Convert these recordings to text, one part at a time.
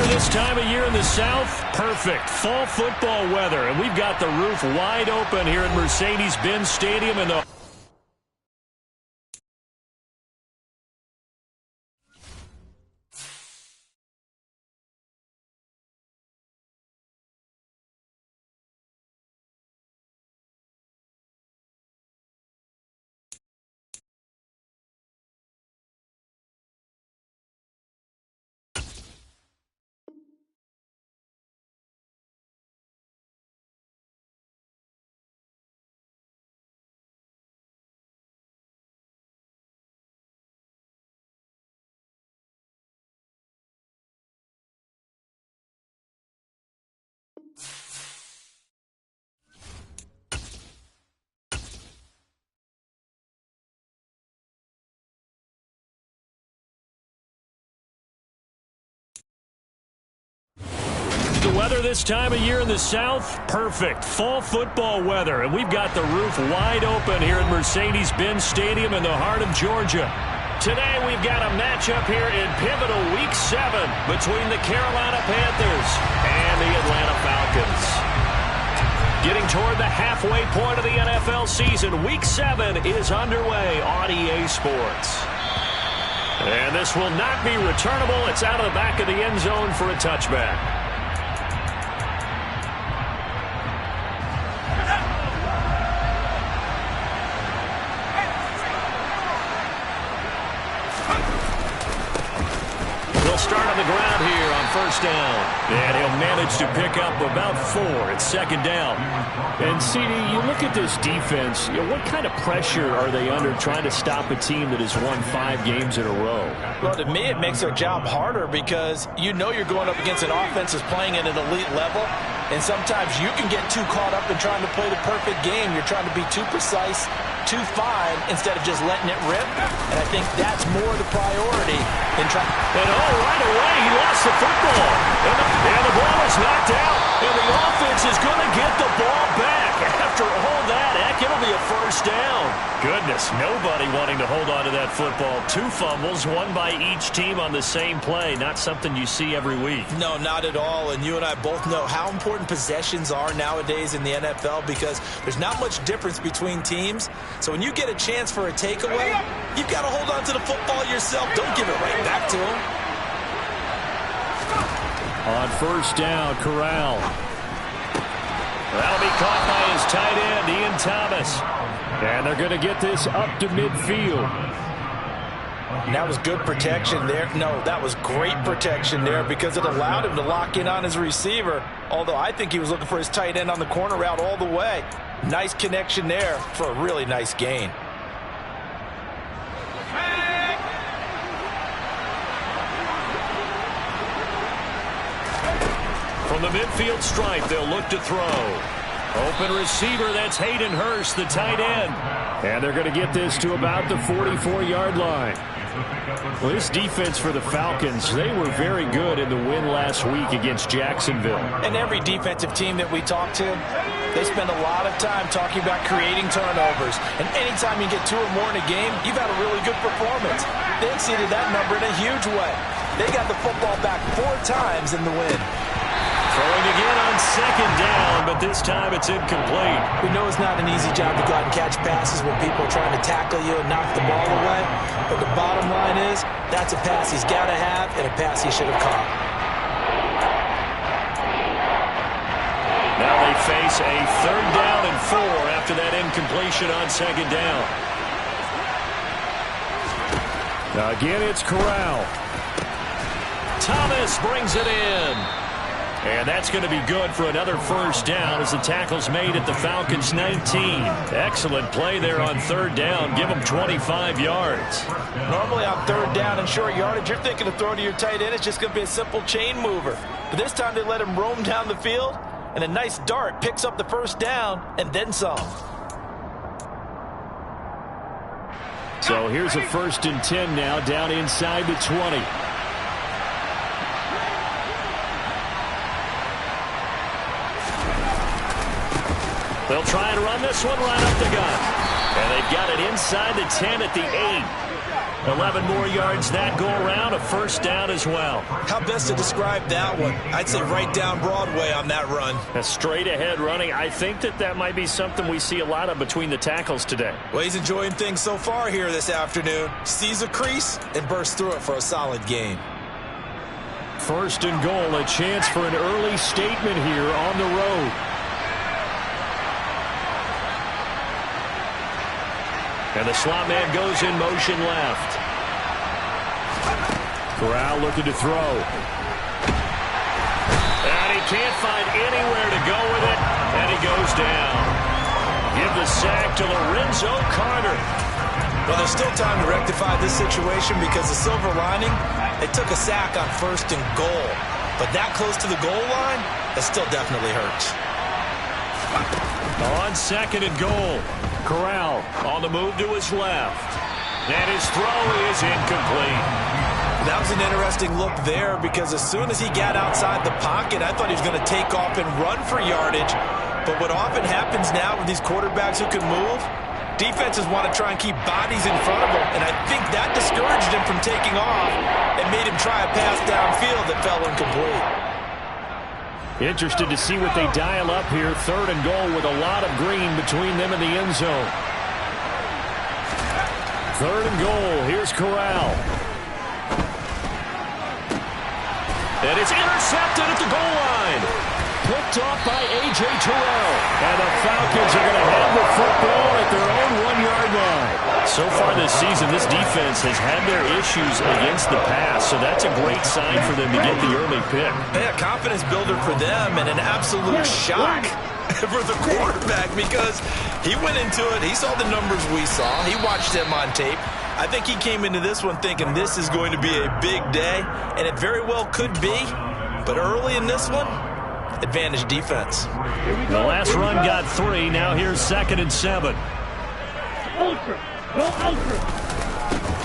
this time of year in the South? Perfect. Fall football weather. And we've got the roof wide open here at Mercedes-Benz Stadium in the weather this time of year in the South? Perfect. Fall football weather. And we've got the roof wide open here at Mercedes-Benz Stadium in the heart of Georgia. Today we've got a matchup here in pivotal Week 7 between the Carolina Panthers and the Atlanta Falcons. Getting toward the halfway point of the NFL season, Week 7 is underway on EA Sports. And this will not be returnable. It's out of the back of the end zone for a touchback. Start on the ground here on first down. And he'll manage to pick up about 4 at second down. And, CD, you look at this defense, what kind of pressure are they under trying to stop a team that has won 5 games in a row? Well, to me, it makes their job harder because you know you're going up against an offense that's playing at an elite level. And sometimes you can get too caught up in trying to play the perfect game. You're trying to be too precise, too fine, instead of just letting it rip. And I think that's more the priority than trying. And right away, he lost the football. And the ball is knocked out. And the offense is going to get the ball back. After all that, heck, it'll be a first down. Goodness, nobody wanting to hold on to that football. 2 fumbles, 1 by each team on the same play. Not something you see every week. No, not at all. And you and I both know how important possessions are nowadays in the NFL because there's not much difference between teams. So when you get a chance for a takeaway, you've got to hold on to the football yourself. Don't give it right back to him. On first down, Corral. That'll be caught by his tight end, Ian Thomas. And they're going to get this up to midfield. And that was good protection there. No, that was great protection there because it allowed him to lock in on his receiver. Although I think he was looking for his tight end on the corner route all the way. Nice connection there for a really nice gain. From the midfield stripe, they'll look to throw. Open receiver, that's Hayden Hurst, the tight end. And they're going to get this to about the 44-yard line. Well, this defense for the Falcons, they were very good in the win last week against Jacksonville. And every defensive team that we talk to, they spend a lot of time talking about creating turnovers. And anytime you get 2 or more in a game, you've had a really good performance. They exceeded that number in a huge way. They got the football back 4 times in the win. Throwing again on second down, but this time it's incomplete. We know it's not an easy job to go out and catch passes when people are trying to tackle you and knock the ball away. But the bottom line is, that's a pass he's got to have and a pass he should have caught. Now they face a 3rd down and 4 after that incompletion on second down. Now again, it's Corral. Thomas brings it in. And that's going to be good for another first down as the tackle's made at the Falcons' 19. Excellent play there on 3rd down. Give them 25 yards. Normally on 3rd down and short yardage, you're thinking of throwing to your tight end. It's just going to be a simple chain mover. But this time they let him roam down the field, and a nice dart picks up the first down and then some. So here's a 1st and 10 now down inside the 20. They'll try and run this one right up the gut. And they've got it inside the 10 at the 8. 11 more yards that go around, a first down as well. How best to describe that one? I'd say right down Broadway on that run. A straight ahead running. I think that might be something we see a lot of between the tackles today. Well, he's enjoying things so far here this afternoon. Sees a crease and bursts through it for a solid gain. First and goal, a chance for an early statement here on the road. And the slot man goes in motion left. Corral looking to throw. And he can't find anywhere to go with it, and he goes down. Give the sack to Lorenzo Carter. Well, there's still time to rectify this situation because the silver lining, they took a sack on first and goal. But that close to the goal line, that still definitely hurts. On second and goal, Corral on the move to his left. And his throw is incomplete. That was an interesting look there because as soon as he got outside the pocket, I thought he was going to take off and run for yardage. But what often happens now with these quarterbacks who can move, defenses want to try and keep bodies in front of them, and I think that discouraged him from taking off and made him try a pass downfield that fell incomplete. Interested to see what they dial up here. Third and goal with a lot of green between them and the end zone. Third and goal. Here's Corral. And it's intercepted at the goal line. Picked off by A.J. Terrell. And the Falcons are going to have the football at their own 1-yard line. So far this season, this defense has had their issues against the pass, so that's a great sign for them to get the early pick. Yeah, confidence builder for them and an absolute shock for the quarterback because he went into it. He saw the numbers we saw. He watched them on tape. I think he came into this one thinking this is going to be a big day, and it very well could be. But early in this one, advantage defense. The last run got 3. Now here's 2nd and 7.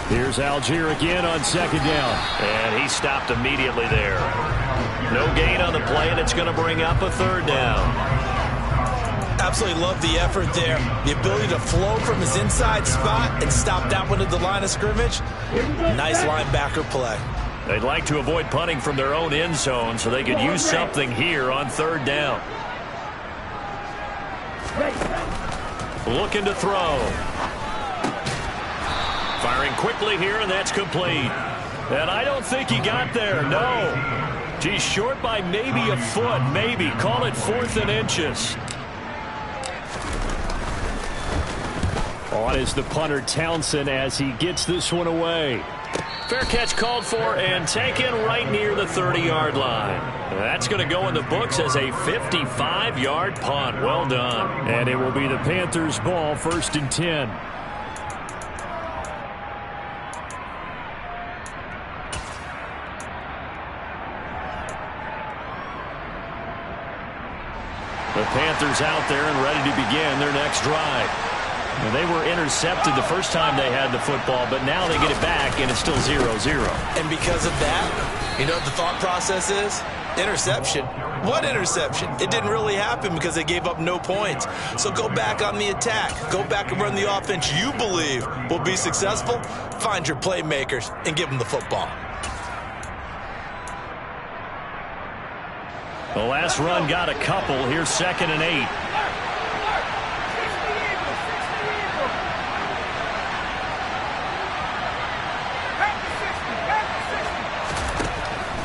Here's Algier again on 2nd down. And he stopped immediately there. No gain on the play, and it's going to bring up a 3rd down. Absolutely love the effort there. The ability to flow from his inside spot and stop that one at the line of scrimmage. Nice linebacker play. They'd like to avoid punting from their own end zone so they could use something here on 3rd down. Looking to throw. Firing quickly here, and that's complete. And I don't think he got there, no. He's short by maybe a foot, maybe. Call it 4th and inches. On is the punter Townsend as he gets this one away. Fair catch called for and taken right near the 30-yard line. That's going to go in the books as a 55-yard punt. Well done. And it will be the Panthers' ball, 1st and 10. The Panthers out there and ready to begin their next drive. And they were intercepted the first time they had the football, but now they get it back, and it's still 0-0. And because of that, you know what the thought process is? Interception. What interception? It didn't really happen because they gave up no points. So go back on the attack. Go back and run the offense you believe will be successful. Find your playmakers and give them the football. The last run got a couple. Here's 2nd and 8.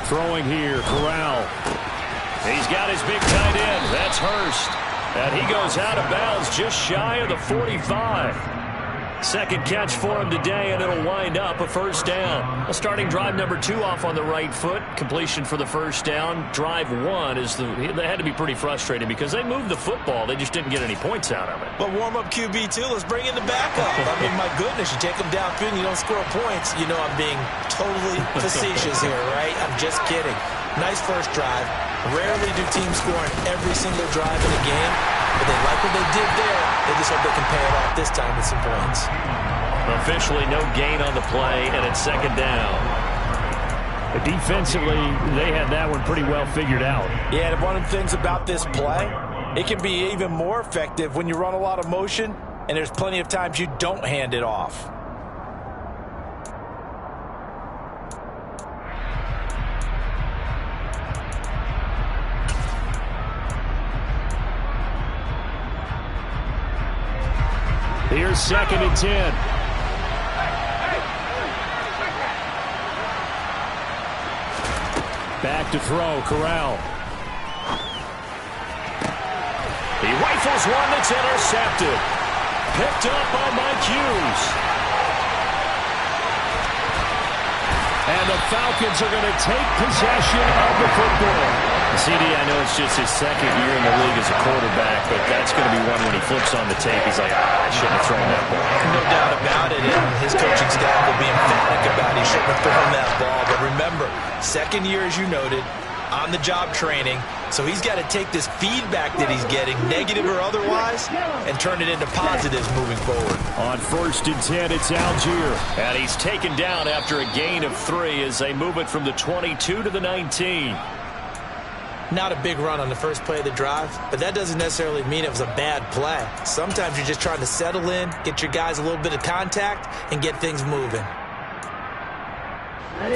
Throwing here, Corral. He's got his big tight end. That's Hurst. And he goes out of bounds just shy of the 45. Second catch for him today, and it'll wind up a 1st down. A starting drive number 2 off on the right foot. Completion for the 1st down. Drive 1 is they had to be pretty frustrated because they moved the football. They just didn't get any points out of it. But warm-up QB, too. Let's bring in the backup. I mean, my goodness, you take them downfield and you don't score points. You know I'm being totally facetious here, right? I'm just kidding. Nice first drive. Rarely do teams score on every single drive in a game. But they like what they did there. They just hope they can pay it off this time with some points. Officially no gain on the play, and it's 2nd down. But defensively, they had that one pretty well figured out. Yeah, and one of the things about this play, it can be even more effective when you run a lot of motion, and there's plenty of times you don't hand it off. Here's 2nd and 10. Back to throw, Corral. He rifles one that's intercepted. Picked up by Mike Hughes. And the Falcons are going to take possession of the football. CD, I know it's just his 2nd year in the league as a quarterback, but that's going to be one when he flips on the tape. He's like, I shouldn't have thrown that ball. No doubt about it. And his coaching staff will be emphatic about he shouldn't have thrown that ball. But remember, 2nd year, as you noted, on-the-job training. So he's got to take this feedback that he's getting, negative or otherwise, and turn it into positives moving forward. On 1st and 10, it's Algier. And he's taken down after a gain of 3 as they move it from the 22 to the 19. Not a big run on the first play of the drive, but that doesn't necessarily mean it was a bad play. Sometimes you're just trying to settle in, get your guys a little bit of contact, and get things moving.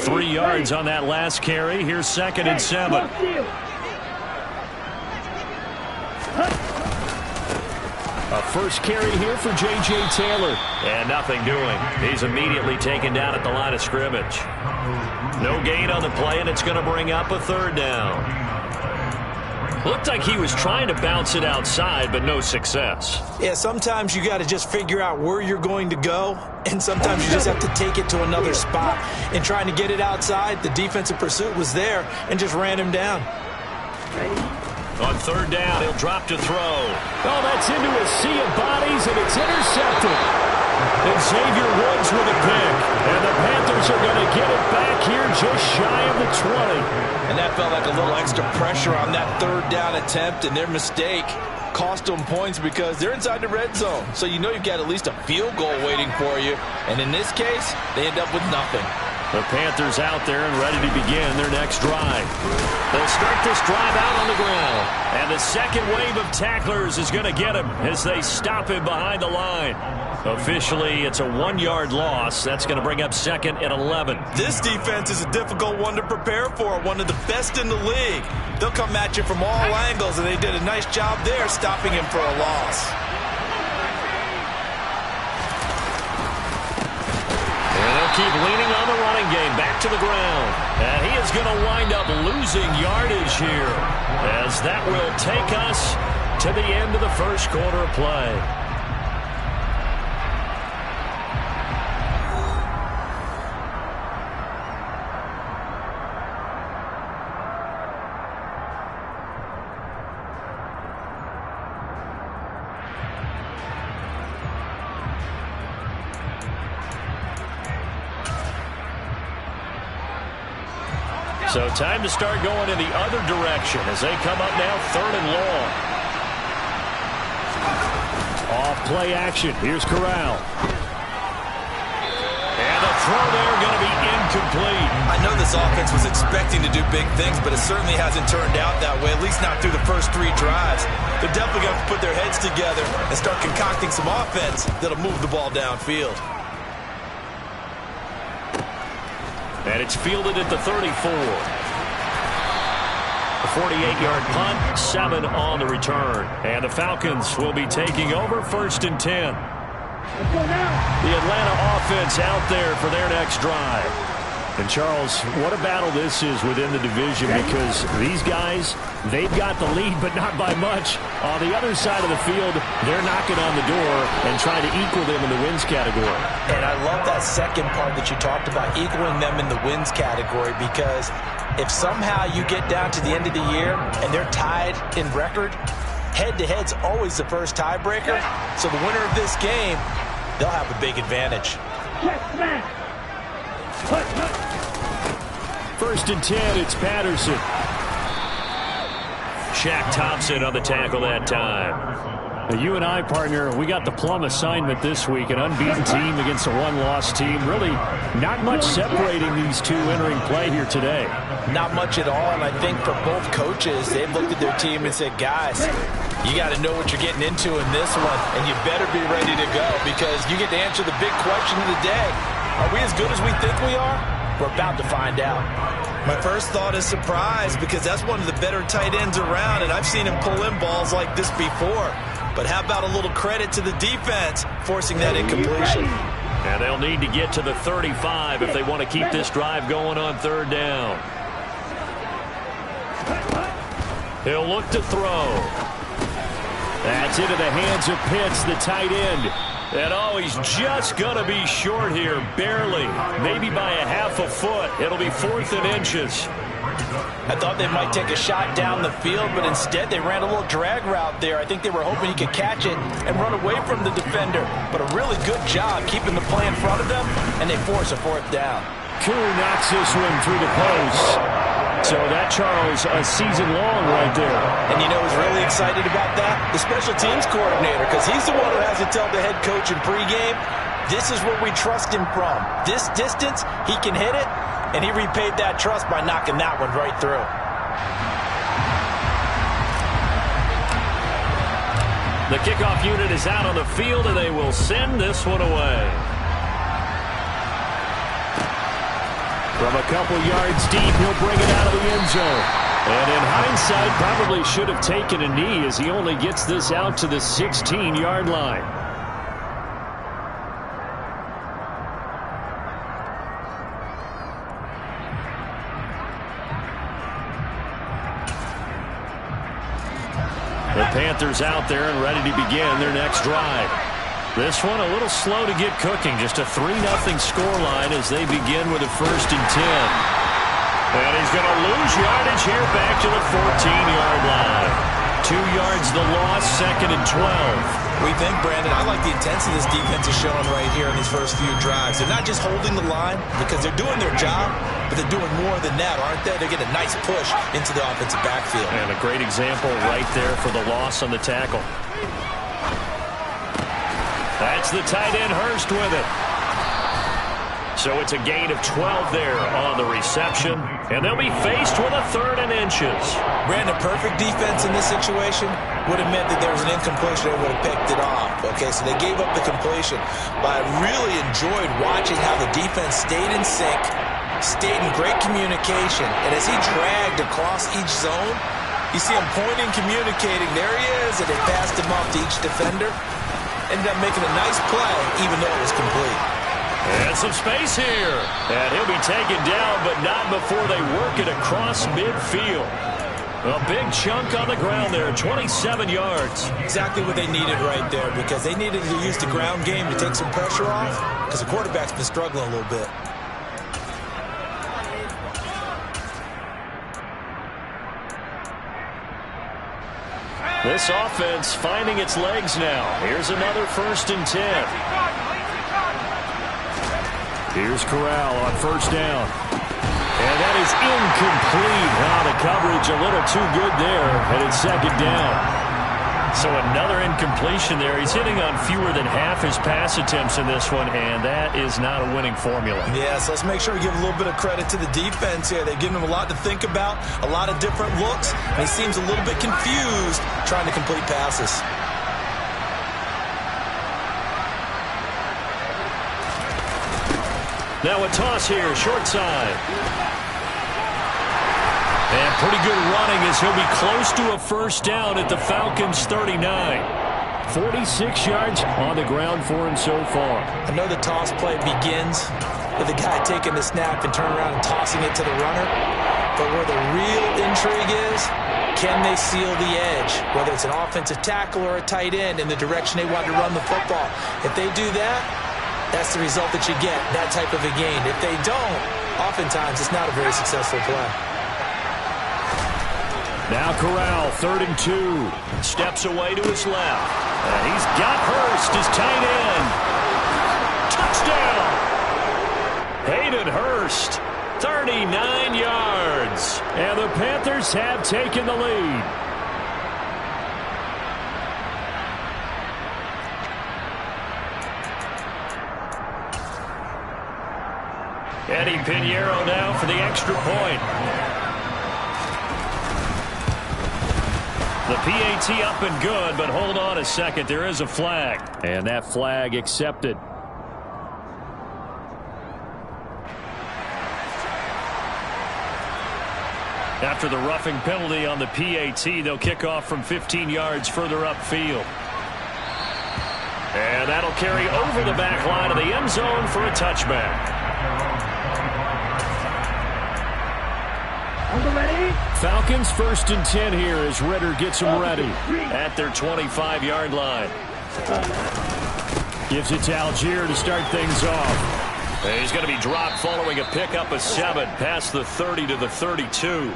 3 yards on that last carry. Here's 2nd and 7. A first carry here for J.J. Taylor. And nothing doing. He's immediately taken down at the line of scrimmage. No gain on the play, and it's going to bring up a 3rd down. Looked like he was trying to bounce it outside, but no success. Yeah, sometimes you got to just figure out where you're going to go, and sometimes you just have to take it to another spot. In trying to get it outside, the defensive pursuit was there and just ran him down. On 3rd down, he'll drop to throw. Oh, that's into a sea of bodies, and it's intercepted. And Xavier Woods with a pick. And the Panthers are going to get it back here just shy of the 20. And that felt like a little extra pressure on that 3rd down attempt, and their mistake cost them points because they're inside the red zone. So you know you've got at least a field goal waiting for you. And in this case, they end up with nothing. The Panthers out there and ready to begin their next drive. They'll start this drive out on the ground. And the second wave of tacklers is going to get him as they stop him behind the line. Officially, it's a 1-yard loss. That's going to bring up 2nd and 11. This defense is a difficult one to prepare for, one of the best in the league. They'll come at you from all angles, and they did a nice job there stopping him for a loss. Keep leaning on the running game, back to the ground. And he is going to wind up losing yardage here, as that will take us to the end of the first quarter of play. So time to start going in the other direction as they come up now 3rd and long. Off play action. Here's Corral. And the throw there going to be incomplete. I know this offense was expecting to do big things, but it certainly hasn't turned out that way, at least not through the first 3 drives. They're definitely going to put their heads together and start concocting some offense that'll move the ball downfield. And it's fielded at the 34. A 48-yard punt, 7 on the return. And the Falcons will be taking over 1st and 10. The Atlanta offense out there for their next drive. And, Charles, what a battle this is within the division because these guys, they've got the lead, but not by much. On the other side of the field, they're knocking on the door and trying to equal them in the wins category. And I love that second part that you talked about, equaling them in the wins category, because if somehow you get down to the end of the year and they're tied in record, head-to-head's always the first tiebreaker. So the winner of this game, they'll have a big advantage. 1st and 10, it's Patterson. Shaq Thompson on the tackle that time. Now, you and I, partner, we got the plum assignment this week. An unbeaten team against a one-loss team. Really not much separating these two entering play here today. Not much at all, and I think for both coaches, they've looked at their team and said, guys, you got to know what you're getting into in this one, and you better be ready to go because you get to answer the big question of the day. Are we as good as we think we are? We're about to find out. My first thought is surprise because that's one of the better tight ends around, and I've seen him pull in balls like this before. But how about a little credit to the defense forcing that incompletion? And they'll need to get to the 35 if they want to keep this drive going on third down. He'll look to throw. That's into the hands of Pitts, the tight end. And oh, he's just going to be short here, barely. Maybe by a half a foot. It'll be 4th and inches. I thought they might take a shot down the field, but instead they ran a little drag route there. I think they were hoping he could catch it and run away from the defender. But a really good job keeping the play in front of them, and they force a 4th down. Koo knocks this one through the post. So that, Charles, a season long right there. And you know who's really excited about that? The special teams coordinator, because he's the one who has to tell the head coach in pregame, this is where we trust him from. This distance, he can hit it, and he repaid that trust by knocking that one right through. The kickoff unit is out on the field, and they will send this one away. From a couple yards deep, he'll bring it out of the end zone. And in hindsight, probably should have taken a knee as he only gets this out to the 16-yard line. The Panthers out there and ready to begin their next drive. This one a little slow to get cooking. Just a 3-0 scoreline as they begin with a 1st and 10. And he's going to lose yardage here back to the 14-yard line. 2 yards the loss, 2nd and 12. We think, Brandon, I like the intensity this defense is showing right here in these first few drives. They're not just holding the line because they're doing their job, but they're doing more than that, aren't they? They're getting a nice push into the offensive backfield. And a great example right there for the loss on the tackle. That's the tight end Hurst with it. So it's a gain of 12 there on the reception. And they'll be faced with a 3rd and inches. Brandon, perfect defense in this situation would have meant that there was an incompletion. They would have picked it off. Okay, so they gave up the completion. But I really enjoyed watching how the defense stayed in sync, stayed in great communication. And as he dragged across each zone, you see him pointing, communicating. There he is, and they passed him off to each defender. Ended up making a nice play, even though it was complete. And some space here. And he'll be taken down, but not before they work it across midfield. A big chunk on the ground there, 27 yards. Exactly what they needed right there, because they needed to use the ground game to take some pressure off, because the quarterback's been struggling a little bit. This offense finding its legs now. Here's another 1st and 10. Here's Corral on 1st down. And that is incomplete. The coverage a little too good there, and it's 2nd down. So another incompletion there. He's hitting on fewer than half his pass attempts in this one, and that is not a winning formula. Yeah, so let's make sure we give a little bit of credit to the defense here. They've given him a lot to think about, a lot of different looks, and he seems a little bit confused trying to complete passes. Now a toss here, short side. And pretty good running as he'll be close to a 1st down at the Falcons' 39. 46 yards on the ground for him so far. I know the toss play begins with the guy taking the snap and turning around and tossing it to the runner. But where the real intrigue is, can they seal the edge? Whether it's an offensive tackle or a tight end in the direction they want to run the football. If they do that, that's the result that you get, that type of a gain. If they don't, oftentimes it's not a very successful play. Now Corral, 3rd and 2. Steps away to his left. And he's got Hurst, his tight end. Touchdown! Hayden Hurst, 39 yards. And the Panthers have taken the lead. Eddie Pinheiro now for the extra point. The PAT up and good, but hold on a second. There is a flag. And that flag accepted. After the roughing penalty on the PAT, they'll kick off from 15 yards further upfield. And that'll carry over the back line of the end zone for a touchback. Falcons 1st and 10 here as Ridder gets them ready at their 25-yard line. Gives it to Algier to start things off. And he's going to be dropped following a pickup of 7 past the 30 to the 32.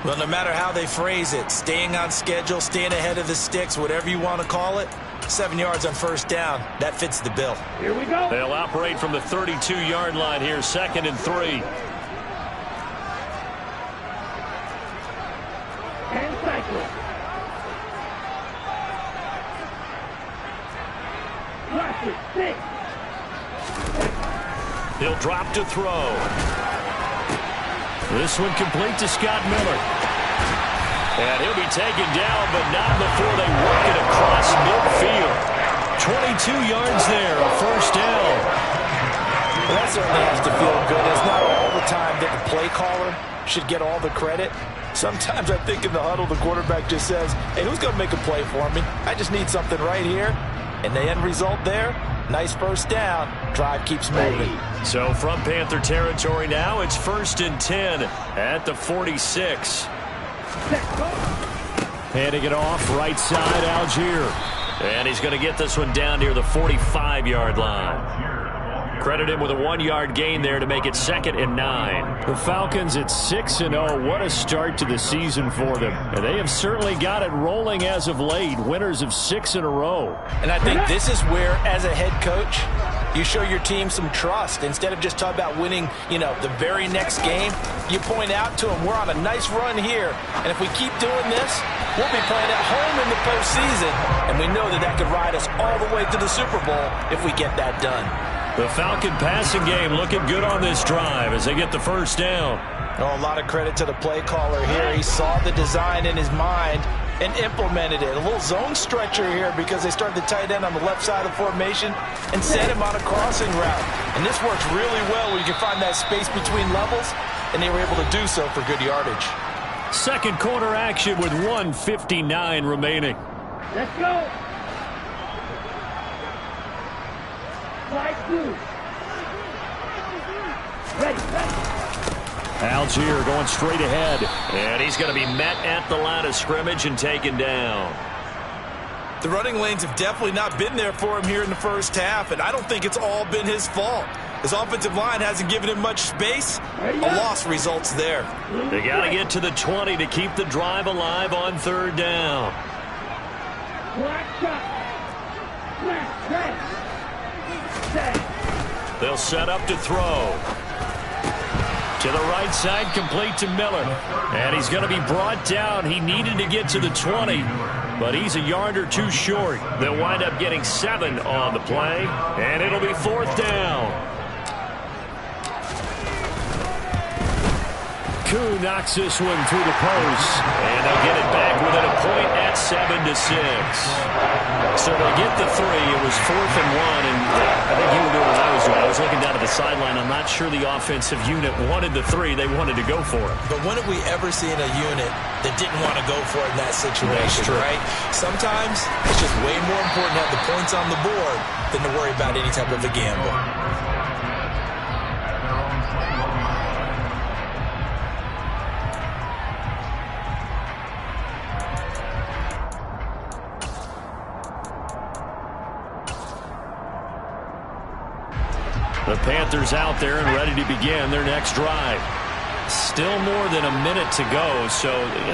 Well, no matter how they phrase it, staying on schedule, staying ahead of the sticks, whatever you want to call it, 7 yards on 1st down, that fits the bill. Here we go. They'll operate from the 32-yard line here, 2nd and 3. He'll drop to throw. This one complete to Scott Miller. And he'll be taken down, but not before they work it across midfield. 22 yards there, a 1st down. Well, that certainly has to feel good. It's not all the time that the play caller should get all the credit. Sometimes I think in the huddle, the quarterback just says, hey, who's going to make a play for me? I just need something right here. And the end result there, nice 1st down. Drive keeps moving. So from Panther territory now, it's 1st and 10 at the 46. Handing it off, right side, Algier. And he's going to get this one down near the 45-yard line. Credit him with a 1-yard gain there to make it 2nd and 9. The Falcons at 6-0. What a start to the season for them. And they have certainly got it rolling as of late. Winners of 6 in a row. And I think this is where, as a head coach, you show your team some trust. Instead of just talking about winning, the very next game, you point out to them, we're on a nice run here. And if we keep doing this, we'll be playing at home in the postseason. And we know that could ride us all the way to the Super Bowl if we get that done. The Falcon passing game looking good on this drive as they get the 1st down. Oh, a lot of credit to the play caller here. He saw the design in his mind and implemented it. A little zone stretcher here because they started the tight end on the left side of formation and set him on a crossing route. And this works really well where you can find that space between levels, and they were able to do so for good yardage. 2nd quarter action with 1:59 remaining. Let's go. Algier going straight ahead. And he's going to be met at the line of scrimmage and taken down. The running lanes have definitely not been there for him here in the 1st half, and I don't think it's all been his fault. His offensive line hasn't given him much space. A loss results there. They got to get to the 20 to keep the drive alive on 3rd down. They'll set up to throw. To the right side, complete to Miller. And he's going to be brought down. He needed to get to the 20, but he's a yard or 2 short. They'll wind up getting 7 on the play, and it'll be 4th down. Koo knocks this one through the post, and they'll get it back within a point at 7-6. So they get the 3. It was 4th and 1, and I think you were doing what I was doing. I was looking down at the sideline. I'm not sure the offensive unit wanted the 3. They wanted to go for it. But when have we ever seen a unit that didn't want to go for it in that situation, right? Sometimes it's just way more important to have the points on the board than to worry about any type of a gamble. The Panthers out there and ready to begin their next drive. Still more than a minute to go, so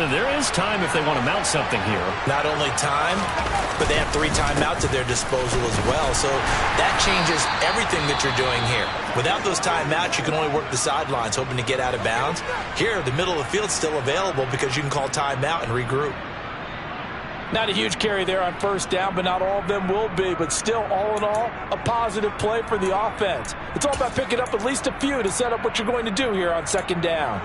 there is time if they want to mount something here. Not only time, but they have 3 timeouts at their disposal as well, so that changes everything that you're doing here. Without those timeouts, you can only work the sidelines, hoping to get out of bounds. Here, the middle of the field's still available because you can call timeout and regroup. Not a huge carry there on 1st down, but not all of them will be. But still, all in all, a positive play for the offense. It's all about picking up at least a few to set up what you're going to do here on 2nd down.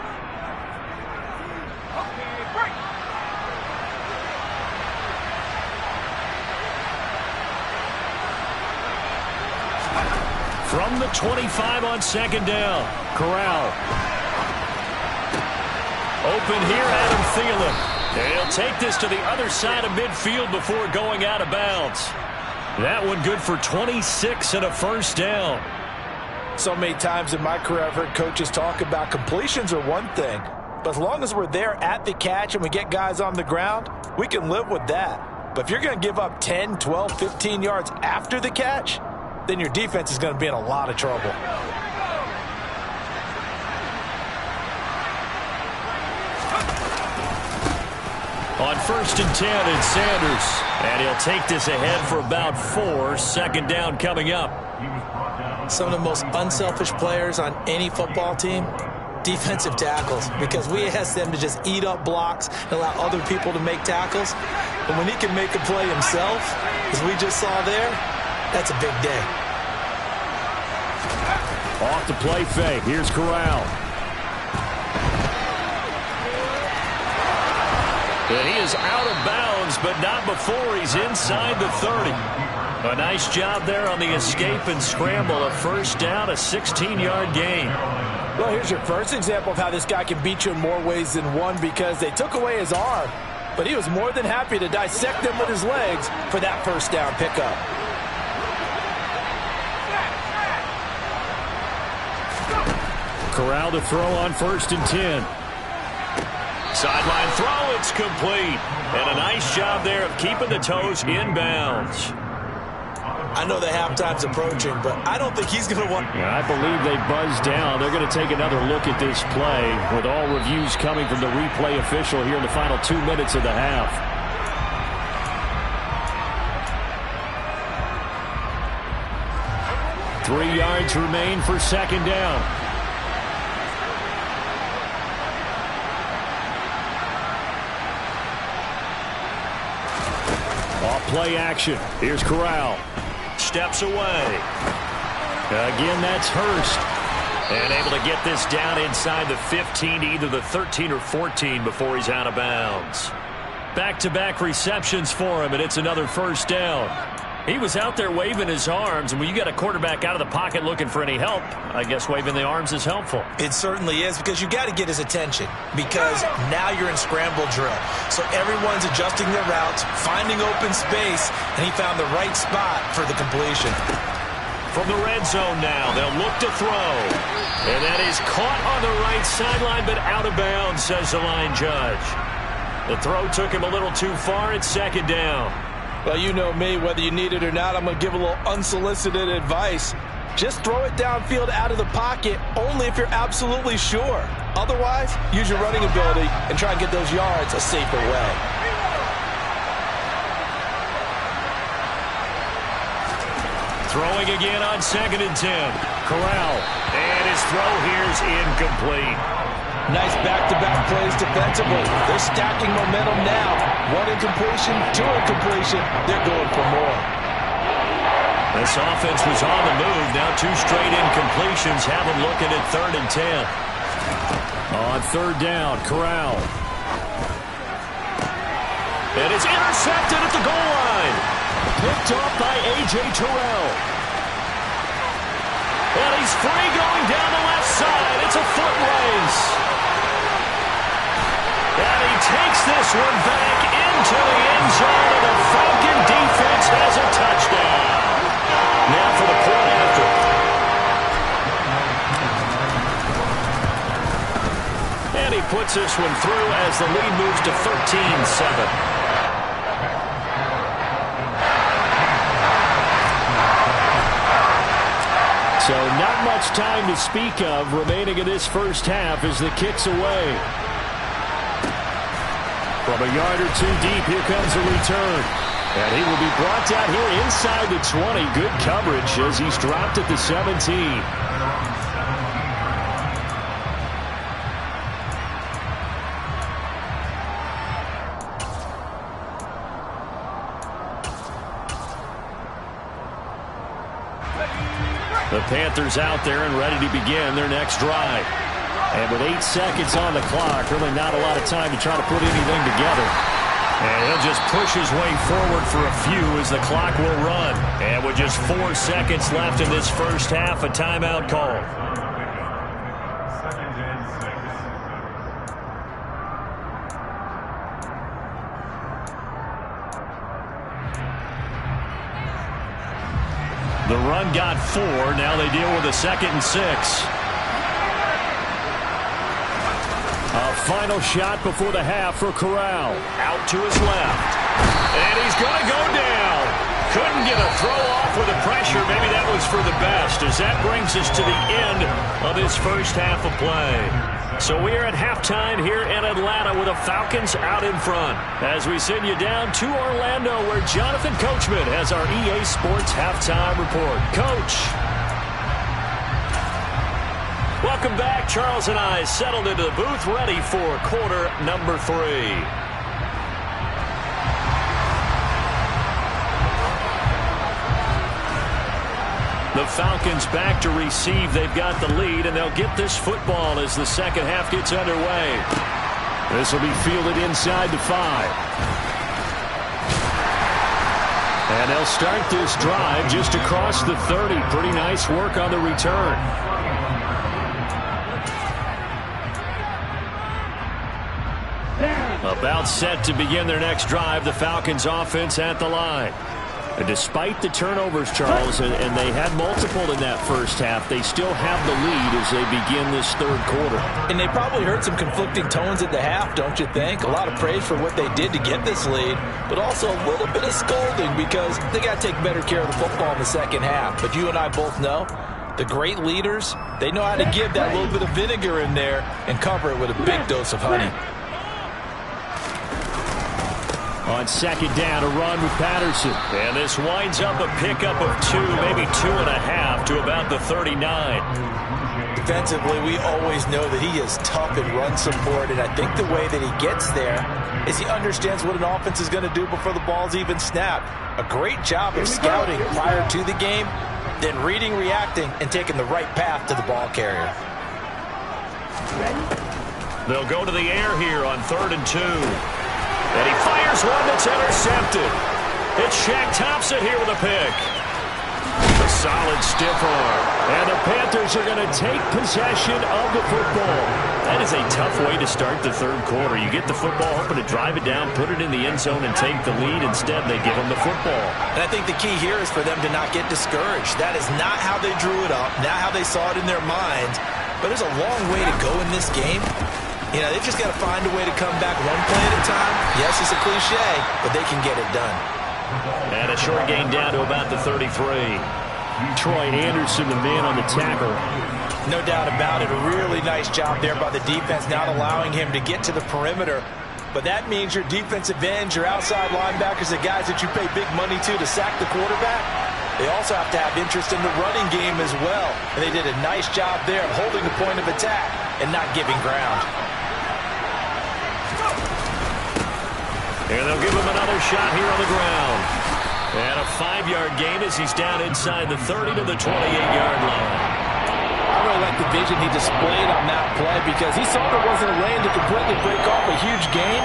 From the 25 on 2nd down, Corral. Open here, Adam Thielen. And he'll take this to the other side of midfield before going out of bounds. That one good for 26 and a first down. So many times in my career I've heard coaches talk about completions are one thing, but as long as we're there at the catch and we get guys on the ground, we can live with that. But if you're going to give up 10, 12, 15 yards after the catch, then your defense is going to be in a lot of trouble. On 1st and 10, it's Sanders. And he'll take this ahead for about 4. Second down coming up. Some of the most unselfish players on any football team, defensive tackles, because we ask them to just eat up blocks and allow other people to make tackles. But when he can make a play himself, as we just saw there, that's a big day. Off the play fake. Here's Corral. And he is out of bounds, but not before he's inside the 30. A nice job there on the escape and scramble. A first down, a 16-yard gain. Well, here's your first example of how this guy can beat you in more ways than one, because they took away his arm, but he was more than happy to dissect them with his legs for that first down pickup. Corral to throw on 1st and 10. Sideline throw, it's complete. And a nice job there of keeping the toes inbounds. I know the halftime's approaching, but I don't think he's going to want... Yeah, I believe they buzzed down. They're going to take another look at this play, with all reviews coming from the replay official here in the final 2 minutes of the half. Three yards remain for second down. Off play action. Here's Corral. Steps away. Again, that's Hurst. And able to get this down inside the 15 to either the 13 or 14 before he's out of bounds. Back-to-back receptions for him, and it's another first down. He was out there waving his arms, and when you got a quarterback out of the pocket looking for any help, I guess waving the arms is helpful. It certainly is, because you got to get his attention, because now you're in scramble drill. So everyone's adjusting their routes, finding open space, and he found the right spot for the completion. From the red zone now, they'll look to throw. And that is caught on the right sideline, but out of bounds, says the line judge. The throw took him a little too far. It's second down. Well, you know me, whether you need it or not, I'm going to give a little unsolicited advice. Just throw it downfield out of the pocket only if you're absolutely sure. Otherwise, use your running ability and try and get those yards a safer way. Throwing again on 2nd and 10. Corral. And his throw here is incomplete. Nice back-to-back plays defensively. They're stacking momentum now. One incompletion, two incompletion. They're going for more. This offense was on the move. Now 2 straight incompletions have them looking at 3rd and 10. On 3rd down, Corral. And it's intercepted at the goal line. Picked off by A.J. Terrell. And he's free going down the left side. It's a foot race. And he takes this one back into the end zone, and the Falcon defense has a touchdown. Now for the point after. And he puts this one through as the lead moves to 13-7. So not much time to speak of remaining in this first half as the kick's away. From a yard or two deep, here comes a return. And he will be brought down here inside the 20. Good coverage as he's dropped at the 17. The Panthers out there and ready to begin their next drive. And with 8 seconds on the clock, really not a lot of time to try to put anything together. And he'll just push his way forward for a few as the clock will run. And with just 4 seconds left in this first half, a timeout call. The run got 4. Now they deal with a 2nd and 6. A final shot before the half for Corral. Out to his left. And he's going to go down. Couldn't get a throw off with the pressure. Maybe that was for the best, as that brings us to the end of this first half of play. So we are at halftime here in Atlanta with the Falcons out in front. As we send you down to Orlando, where Jonathan Coachman has our EA Sports halftime report. Coach. Welcome back. Charles and I settled into the booth, ready for quarter number 3. The Falcons back to receive. They've got the lead, and they'll get this football as the second half gets underway. This will be fielded inside the 5. And they'll start this drive just across the 30. Pretty nice work on the return. About set to begin their next drive, the Falcons offense at the line. And despite the turnovers, Charles, and they had multiple in that first half, they still have the lead as they begin this third quarter. And they probably heard some conflicting tones at the half, don't you think? A lot of praise for what they did to get this lead, but also a little bit of scolding because they got to take better care of the football in the second half. But you and I both know the great leaders, they know how to give that little bit of vinegar in there and cover it with a big dose of honey. On second down, a run with Patterson. And this winds up a pickup of 2, maybe 2.5 to about the 39. Defensively, we always know that he is tough in run support, and I think the way that he gets there is he understands what an offense is going to do before the ball's even snapped. A great job of scouting prior to the game, then reading, reacting, and taking the right path to the ball carrier. They'll go to the air here on 3rd and 2. And he fires one that's intercepted. It's Shaq Thompson here with a pick. A solid stiff arm. And the Panthers are going to take possession of the football. That is a tough way to start the third quarter. You get the football, hoping to drive it down, put it in the end zone, and take the lead. Instead, they give them the football. And I think the key here is for them to not get discouraged. That is not how they drew it up, not how they saw it in their minds. But there's a long way to go in this game. You know, they've just got to find a way to come back one play at a time. Yes, it's a cliche, but they can get it done. And a short gain down to about the 33. Troy Anderson, the man on the tackle. No doubt about it. A really nice job there by the defense, not allowing him to get to the perimeter. But that means your defensive ends, your outside linebackers, the guys that you pay big money to sack the quarterback, they also have to have interest in the running game as well. And they did a nice job there of holding the point of attack and not giving ground. And they'll give him another shot here on the ground. And a 5-yard gain as he's down inside the 30 to the 28-yard line. I really like the vision he displayed on that play because he saw there wasn't a lane to completely break off a huge gain.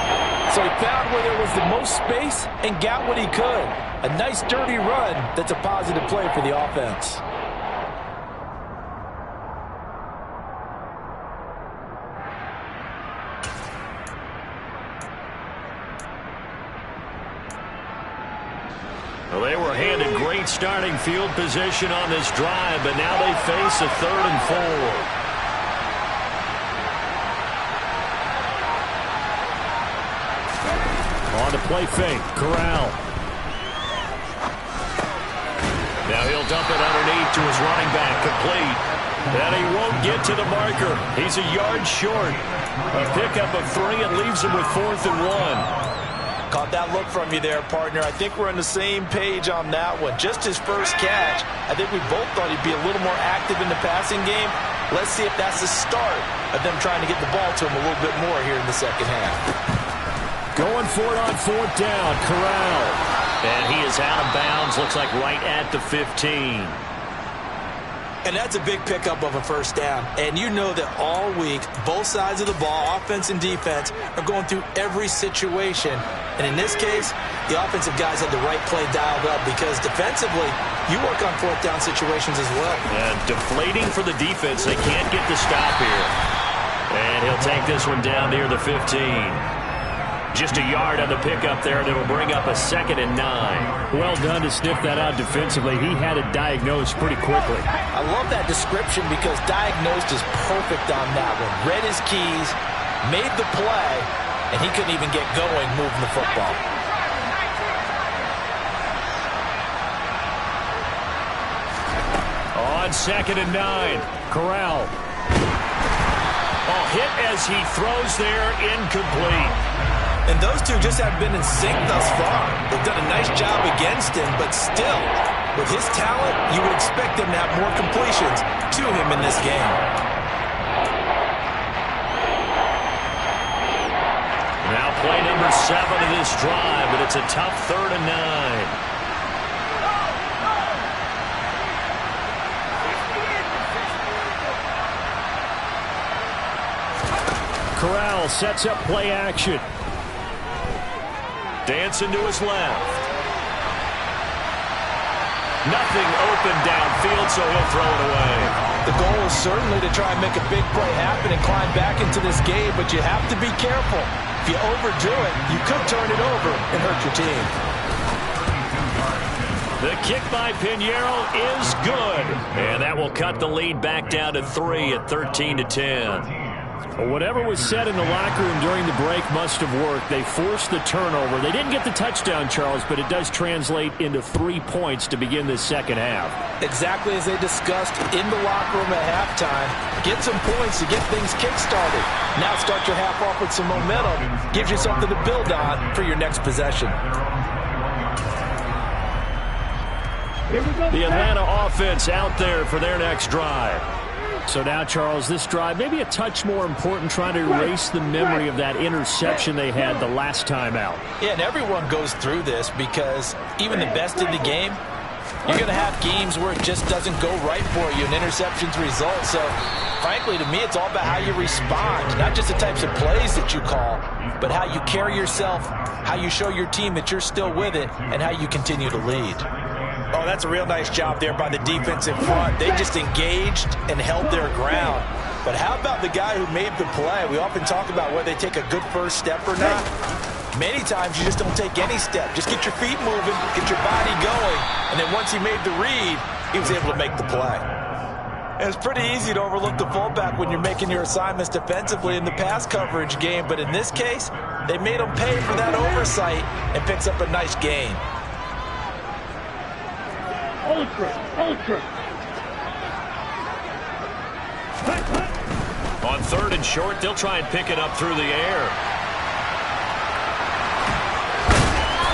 So he found where there was the most space and got what he could. A nice dirty run that's a positive play for the offense. Well, they were handed great starting field position on this drive, but now they face a 3rd and 4. On the play fake, Corral. Now he'll dump it underneath to his running back, complete. And he won't get to the marker. He's a yard short. A pickup of 3 and leaves him with 4th and 1. Caught that look from you there, partner. I think we're on the same page on that one. Just his first catch. I think we both thought he'd be a little more active in the passing game. Let's see if that's the start of them trying to get the ball to him a little bit more here in the second half. Going for it on 4th down, Corral. And he is out of bounds, looks like right at the 15. And that's a big pickup of a first down. And you know that all week, both sides of the ball, offense and defense, are going through every situation. And in this case, the offensive guys had the right play dialed up because defensively, you work on 4th down situations as well. And deflating for the defense. They can't get the stop here. And he'll take this one down near the 15. Just a yard on the pickup there, and it'll bring up a 2nd and 9. Well done to sniff that out defensively. He had it diagnosed pretty quickly. I love that description because diagnosed is perfect on that one. Read his keys, made the play, and he couldn't even get going moving the football. On 2nd and 9, Corral. Hit as he throws there, incomplete. And those two just have been in sync thus far. They've done a nice job against him, but still, with his talent, you would expect them to have more completions to him in this game. Now play number 7 of this drive, but it's a tough 3rd and 9. Corral sets up play action. Dancing to his left. Nothing open downfield, so he'll throw it away. The goal is certainly to try and make a big play happen and climb back into this game, but you have to be careful. If you overdo it, you could turn it over and hurt your team. The kick by Piñeiro is good. And that will cut the lead back down to 3 at 13-10. Well, whatever was said in the locker room during the break must have worked. They forced the turnover. They didn't get the touchdown, Charles, but it does translate into 3 points to begin this second half. Exactly as they discussed in the locker room at halftime. Get some points to get things kick-started. Now start your half off with some momentum. Gives you something to build on for your next possession. The Atlanta offense out there for their next drive. So now, Charles, this drive maybe a touch more important, trying to erase the memory of that interception they had the last time out. Yeah, and everyone goes through this because even the best in the game, you're going to have games where it just doesn't go right for you, and interceptions result. So, frankly, to me, it's all about how you respond, not just the types of plays that you call, but how you carry yourself, how you show your team that you're still with it, and how you continue to lead. Oh, that's a real nice job there by the defense in front. They just engaged and held their ground. But how about the guy who made the play? We often talk about whether they take a good first step or not. Many times you just don't take any step. Just get your feet moving, get your body going, and then once he made the read, he was able to make the play. And it's pretty easy to overlook the fullback when you're making your assignments defensively in the pass coverage game, but in this case, they made him pay for that oversight and picks up a nice gain. Ultra. On 3rd and short, they'll try and pick it up through the air.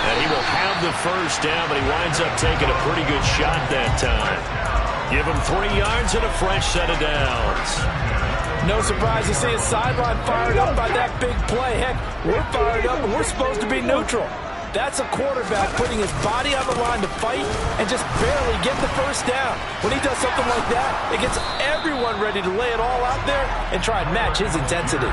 And he will have the first down, but he winds up taking a pretty good shot that time. Give him 3 yards and a fresh set of downs. No surprise to see his sideline fired up by that big play. Heck, we're fired up and we're supposed to be neutral. That's a quarterback putting his body on the line to fight and just barely get the first down. When he does something like that, it gets everyone ready to lay it all out there and try and match his intensity.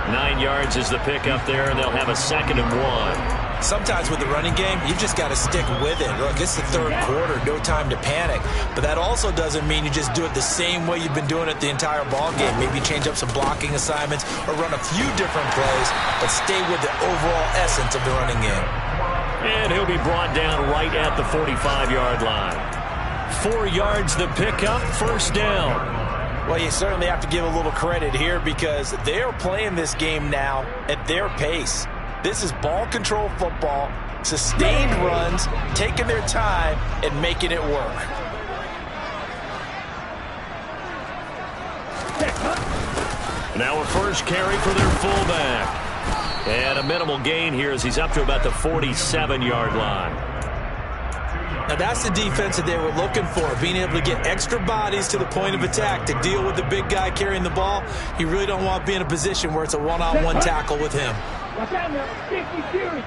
9 yards is the pickup there, and they'll have a 2nd and 1. Sometimes with the running game, you've just got to stick with it. Look, it's the 3rd quarter, no time to panic. But that also doesn't mean you just do it the same way you've been doing it the entire ball game. Maybe change up some blocking assignments or run a few different plays, but stay with the overall essence of the running game. And he'll be brought down right at the 45-yard line. 4 yards the pickup, first down. Well, you certainly have to give a little credit here because they are playing this game now at their pace. This is ball control football, sustained runs, taking their time and making it work. Now a first carry for their fullback. And a minimal gain here as he's up to about the 47-yard line. Now that's the defense that they were looking for, being able to get extra bodies to the point of attack to deal with the big guy carrying the ball. You really don't want to be in a position where it's a one-on-one tackle with him. Watch out now. 50 series.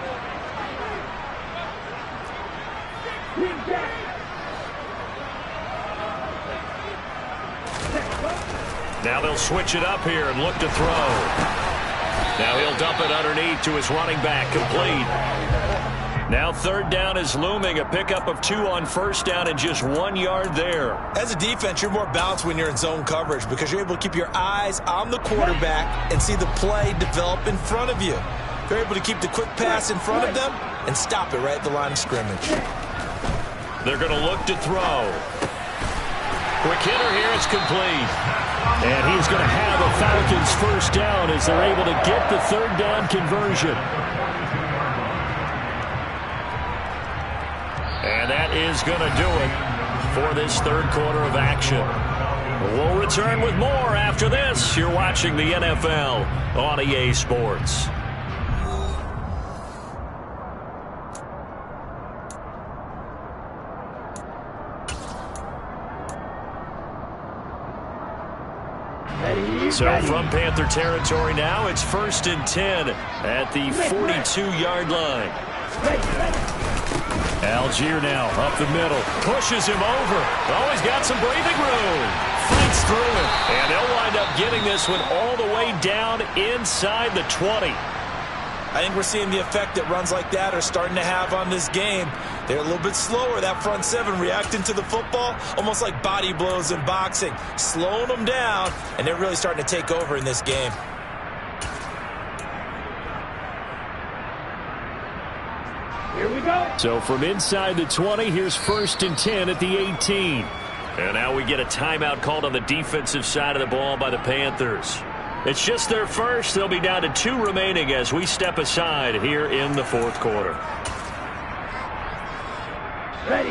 Now they'll switch it up here and look to throw. Now he'll dump it underneath to his running back, complete. Now 3rd down is looming, a pickup of 2 on first down and just 1 yard there. As a defense, you're more balanced when you're in zone coverage because you're able to keep your eyes on the quarterback and see the play develop in front of you. They're able to keep the quick pass in front of them and stop it right at the line of scrimmage. They're going to look to throw. Quick hitter here, it's complete. And he's going to have a Falcons first down as they're able to get the third down conversion. And that is going to do it for this third quarter of action. We'll return with more after this. You're watching the NFL on EA Sports. So from Panther territory now, it's 1st and 10 at the 42-yard line. Algier now up the middle. Pushes him over. Oh, he's got some breathing room. Fights through it. And they'll wind up getting this one all the way down inside the 20. I think we're seeing the effect that runs like that are starting to have on this game. They're a little bit slower, that front seven, reacting to the football, almost like body blows in boxing, slowing them down, and they're really starting to take over in this game. Here we go. So from inside the 20, here's 1st and 10 at the 18. And now we get a timeout called on the defensive side of the ball by the Panthers. It's just their first. They'll be down to 2 remaining as we step aside here in the fourth quarter. Ready.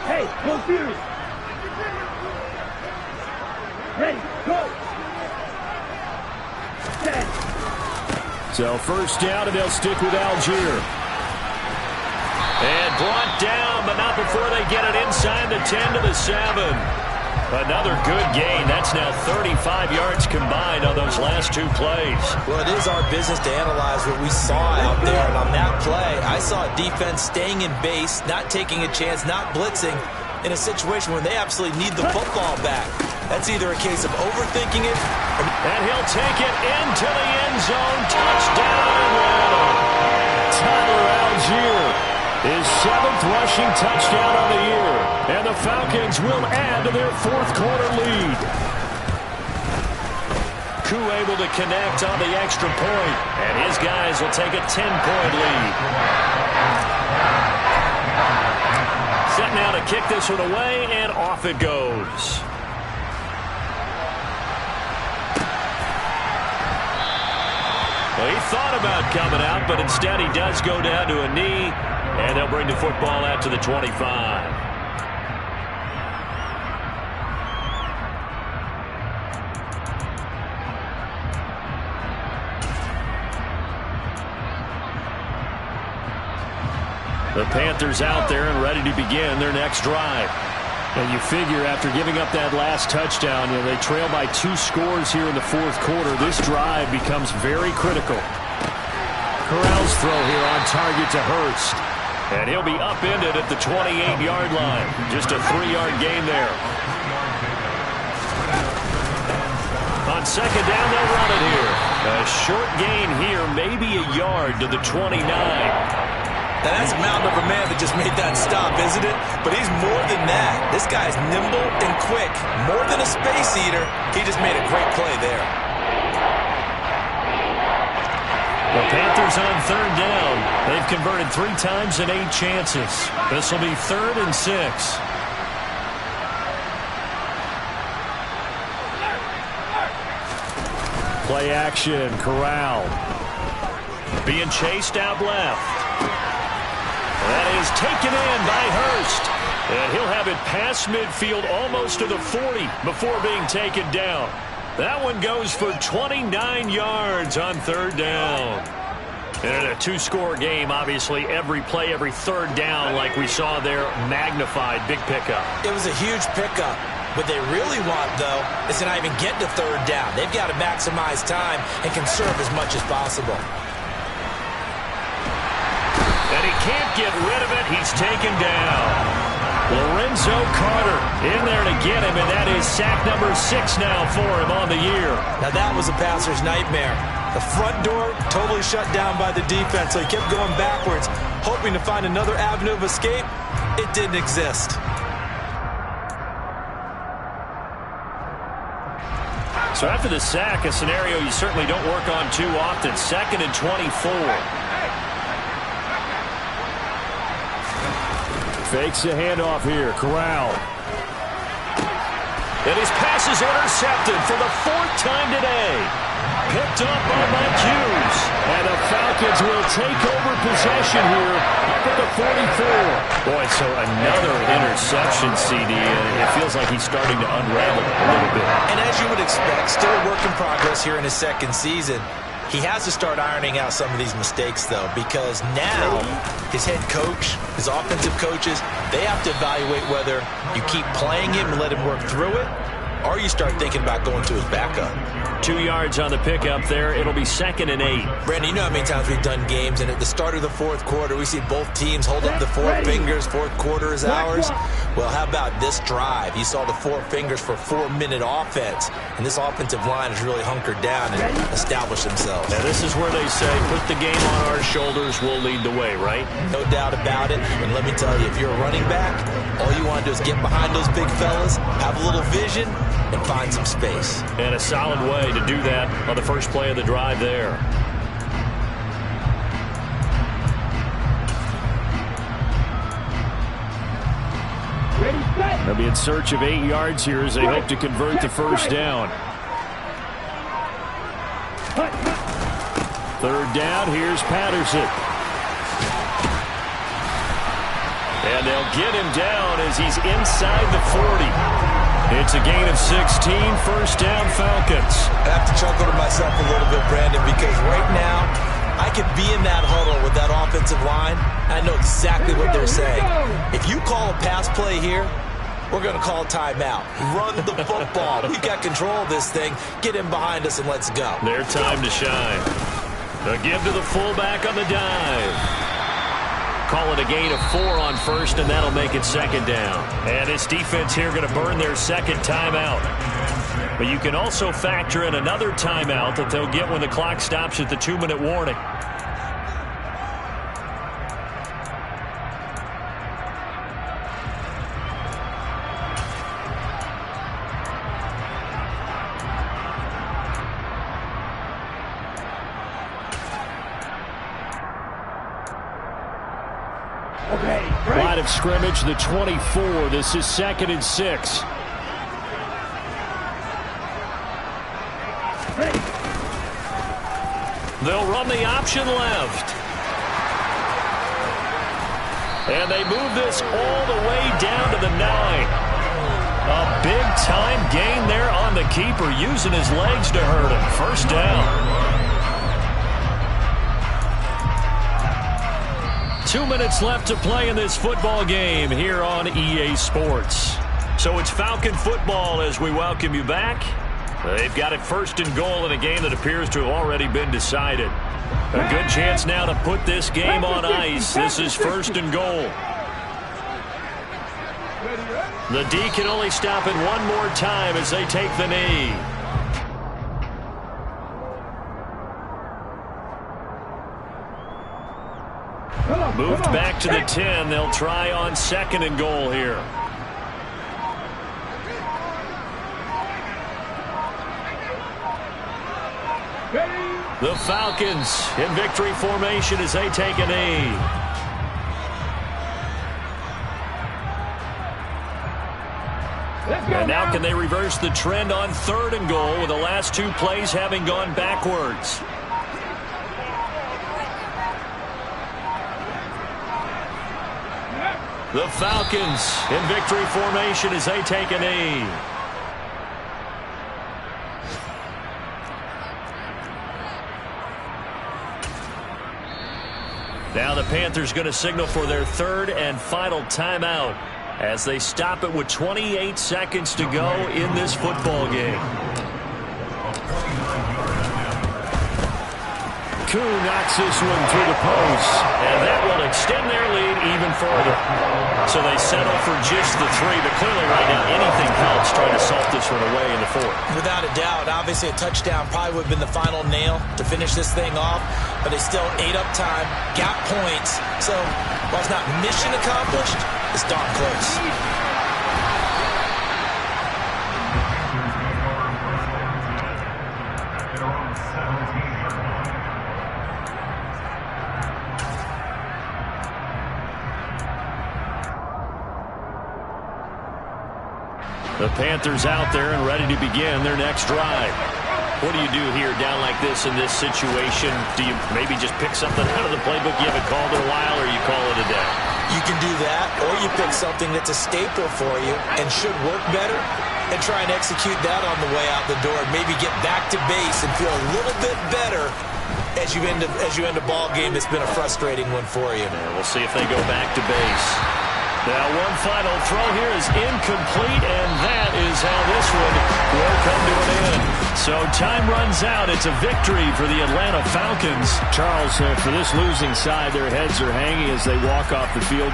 Hey, go serious. Ready, go. Set. So first down, and they'll stick with Algier. And brought down, but not before they get it inside the 10 to the 7. Another good gain. That's now 35 yards combined on those last 2 plays. Well, it is our business to analyze what we saw out there. And on that play, I saw a defense staying in base, not taking a chance, not blitzing in a situation where they absolutely need the football back. That's either a case of overthinking it or... And he'll take it into the end zone. Touchdown. Tyler Algier. His 7th rushing touchdown on the year. And the Falcons will add to their fourth quarter lead. Koo able to connect on the extra point. And his guys will take a 10-point lead. Set now to kick this one away, and off it goes. Well, he thought about coming out, but instead he does go down to a knee. And they'll bring the football out to the 25. The Panthers out there and ready to begin their next drive. And you figure after giving up that last touchdown, they trail by 2 scores here in the fourth quarter. This drive becomes very critical. Corral's throw here on target to Hurst. And he'll be upended at the 28-yard line. Just a 3-yard gain there. On second down, they'll run it here. A short gain here, maybe a yard to the 29. Now, that's a mountain of a man that just made that stop, isn't it? But he's more than that. This guy's nimble and quick. More than a space eater. He just made a great play there. The Panthers on third down. They've converted 3 times in 8 chances. This will be 3rd and 6. Play action, Corral. Being chased out left. That is taken in by Hurst. And he'll have it past midfield almost to the 40 before being taken down. That one goes for 29 yards on third down. And in a 2-score game, obviously, every play, every third down, like we saw there, magnified. Big pickup. It was a huge pickup. What they really want, though, is to not even get to third down. They've got to maximize time and conserve as much as possible. And he can't get rid of it. He's taken down. Lorenzo Carter in there to get him, and that is sack number 6 now for him on the year. Now that was a passer's nightmare. The front door totally shut down by the defense, so he kept going backwards, hoping to find another avenue of escape. It didn't exist. So after the sack, a scenario you certainly don't work on too often. 2nd and 24. Fakes a handoff here. Corral. And his pass is intercepted for the 4th time today. Picked up by Mike Hughes. And the Falcons will take over possession here up at the 44. Boy, so another interception, CD. It feels like he's starting to unravel a little bit. And as you would expect, still a work in progress here in his 2nd season. He has to start ironing out some of these mistakes, though, because now his head coach, his offensive coaches, they have to evaluate whether you keep playing him and let him work through it, or you start thinking about going to his backup. 2 yards on the pickup there. It'll be 2nd and 8. Brandon, you know how many times we've done games, and at the start of the 4th quarter, we see both teams hold up the 4 fingers. 4th quarter is ours. Well, how about this drive? You saw the 4 fingers for 4-minute offense, and this offensive line has really hunkered down and established themselves. Now, this is where they say, put the game on our shoulders, we'll lead the way, right? No doubt about it. And let me tell you, if you're a running back, all you want to do is get behind those big fellas, have a little vision, and find some space. And a solid way to do that on the first play of the drive there. They'll be in search of 8 yards here as they hope to convert the first down. 3rd down, here's Patterson. And they'll get him down as he's inside the 40. It's a gain of 16, 1st down Falcons. I have to chuckle to myself a little bit, Brandon, because right now I could be in that huddle with that offensive line, and I know exactly what they're saying. If you call a pass play here, we're going to call a timeout. Run the football. We've got control of this thing. Get him behind us and let's go. Their time to shine. A give to the fullback on the dive. Call it a gain of 4 on 1st, and that'll make it 2nd down. And this defense here going to burn their 2nd timeout. But you can also factor in another timeout that they'll get when the clock stops at the 2-minute warning. Line of scrimmage, the 24. This is 2nd and 6. They'll run the option left. And they move this all the way down to the 9. A big-time gain there on the keeper, using his legs to hurt him. 1st down. 2 minutes left to play in this football game here on EA Sports. So it's Falcon football as we welcome you back. They've got it 1st and goal in a game that appears to have already been decided. A good chance now to put this game on ice. This is 1st and goal. The D can only stop it one more time as they take the knee. Moved back to the 10. They'll try on 2nd and goal here. The Falcons in victory formation as they take a knee. And now can they reverse the trend on 3rd and goal with the last 2 plays having gone backwards? The Falcons in victory formation as they take a knee. Now the Panthers going to signal for their 3rd and final timeout as they stop it with 28 seconds to go in this football game. Koo knocks this one through the post. And that will extend their lead even further. So they settle for just the 3, but clearly right now anything helps trying to salt this one away in the 4th. Without a doubt, obviously a touchdown probably would have been the final nail to finish this thing off, but they still ate up time, got points. So while it's not mission accomplished, it's darn close. The Panthers out there and ready to begin their next drive. What do you do here down like this in this situation? Do you maybe just pick something out of the playbook you haven't called in a while, or you call it a day? You can do that, or you pick something that's a staple for you and should work better and try and execute that on the way out the door and maybe get back to base and feel a little bit better as you end a ball game that's been a frustrating one for you. Yeah, we'll see if they go back to base. Now one final throw here is incomplete, and that is how this one will come to an end. So time runs out. It's a victory for the Atlanta Falcons. Charles, for this losing side, their heads are hanging as they walk off the field.